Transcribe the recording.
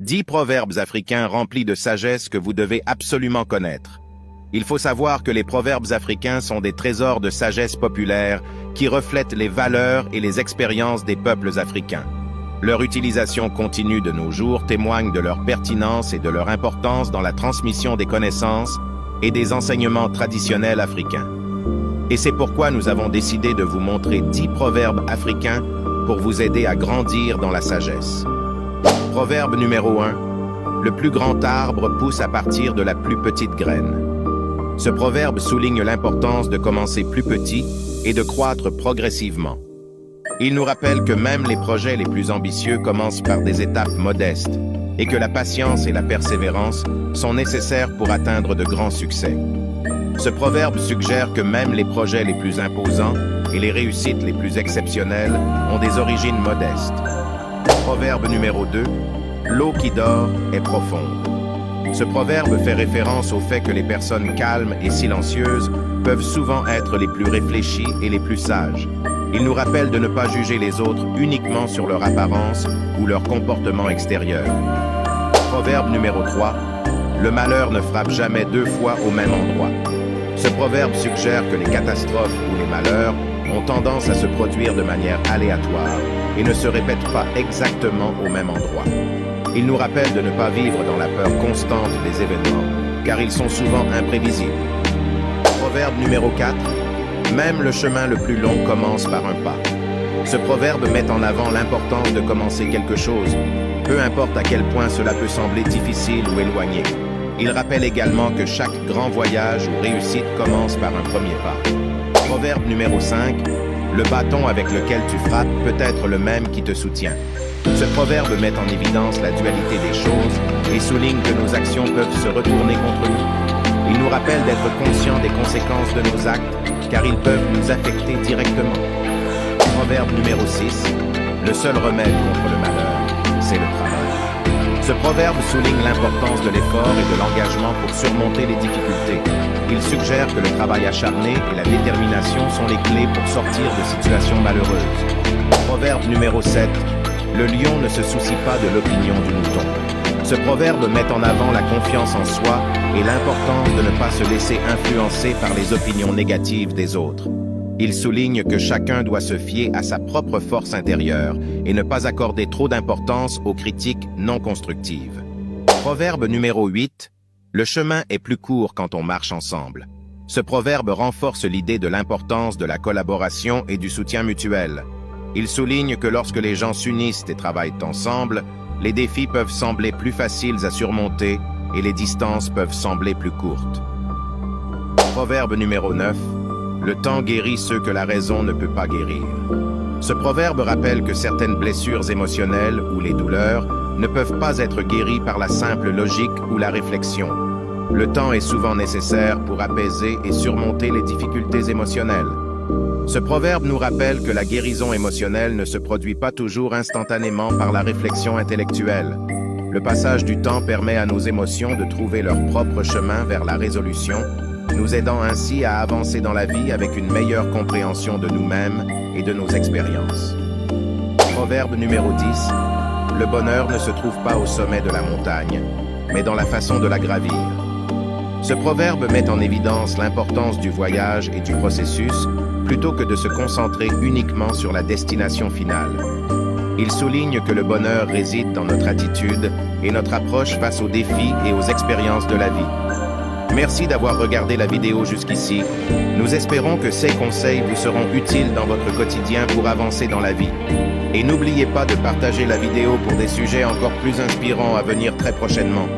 10 proverbes africains remplis de sagesse que vous devez absolument connaître. Il faut savoir que les proverbes africains sont des trésors de sagesse populaire qui reflètent les valeurs et les expériences des peuples africains. Leur utilisation continue de nos jours témoigne de leur pertinence et de leur importance dans la transmission des connaissances et des enseignements traditionnels africains. Et c'est pourquoi nous avons décidé de vous montrer 10 proverbes africains pour vous aider à grandir dans la sagesse. Proverbe numéro 1. Le plus grand arbre pousse à partir de la plus petite graine. Ce proverbe souligne l'importance de commencer plus petit et de croître progressivement. Il nous rappelle que même les projets les plus ambitieux commencent par des étapes modestes et que la patience et la persévérance sont nécessaires pour atteindre de grands succès. Ce proverbe suggère que même les projets les plus imposants et les réussites les plus exceptionnelles ont des origines modestes. Proverbe numéro 2. L'eau qui dort est profonde. Ce proverbe fait référence au fait que les personnes calmes et silencieuses peuvent souvent être les plus réfléchies et les plus sages. Il nous rappelle de ne pas juger les autres uniquement sur leur apparence ou leur comportement extérieur. Proverbe numéro 3. Le malheur ne frappe jamais deux fois au même endroit. Ce proverbe suggère que les catastrophes ou les malheurs ont tendance à se produire de manière aléatoire et ne se répètent pas exactement au même endroit. Il nous rappelle de ne pas vivre dans la peur constante des événements, car ils sont souvent imprévisibles. Proverbe numéro 4. Même le chemin le plus long commence par un pas. Ce proverbe met en avant l'importance de commencer quelque chose, peu importe à quel point cela peut sembler difficile ou éloigné. Il rappelle également que chaque grand voyage ou réussite commence par un premier pas. Proverbe numéro 5. Le bâton avec lequel tu frappes peut être le même qui te soutient. Ce proverbe met en évidence la dualité des choses et souligne que nos actions peuvent se retourner contre nous. Il nous rappelle d'être conscients des conséquences de nos actes, car ils peuvent nous affecter directement. Proverbe numéro 6. Le seul remède contre le malheur, c'est le travail. Ce proverbe souligne l'importance de l'effort et de l'engagement pour surmonter les difficultés. Il suggère que le travail acharné et la détermination sont les clés pour sortir de situations malheureuses. Proverbe numéro 7. Le lion ne se soucie pas de l'opinion du mouton. Ce proverbe met en avant la confiance en soi et l'importance de ne pas se laisser influencer par les opinions négatives des autres. Il souligne que chacun doit se fier à sa propre force intérieure et ne pas accorder trop d'importance aux critiques non constructives. Proverbe numéro 8. Le chemin est plus court quand on marche ensemble. Ce proverbe renforce l'idée de l'importance de la collaboration et du soutien mutuel. Il souligne que lorsque les gens s'unissent et travaillent ensemble, les défis peuvent sembler plus faciles à surmonter et les distances peuvent sembler plus courtes. Proverbe numéro 9. Le temps guérit ceux que la raison ne peut pas guérir. Ce proverbe rappelle que certaines blessures émotionnelles ou les douleurs ne peuvent pas être guéries par la simple logique ou la réflexion. Le temps est souvent nécessaire pour apaiser et surmonter les difficultés émotionnelles. Ce proverbe nous rappelle que la guérison émotionnelle ne se produit pas toujours instantanément par la réflexion intellectuelle. Le passage du temps permet à nos émotions de trouver leur propre chemin vers la résolution, nous aidant ainsi à avancer dans la vie avec une meilleure compréhension de nous-mêmes et de nos expériences. Proverbe numéro 10. Le bonheur ne se trouve pas au sommet de la montagne, mais dans la façon de la gravir. Ce proverbe met en évidence l'importance du voyage et du processus, plutôt que de se concentrer uniquement sur la destination finale. Il souligne que le bonheur réside dans notre attitude et notre approche face aux défis et aux expériences de la vie. Merci d'avoir regardé la vidéo jusqu'ici. Nous espérons que ces conseils vous seront utiles dans votre quotidien pour avancer dans la vie. Et n'oubliez pas de partager la vidéo pour des sujets encore plus inspirants à venir très prochainement.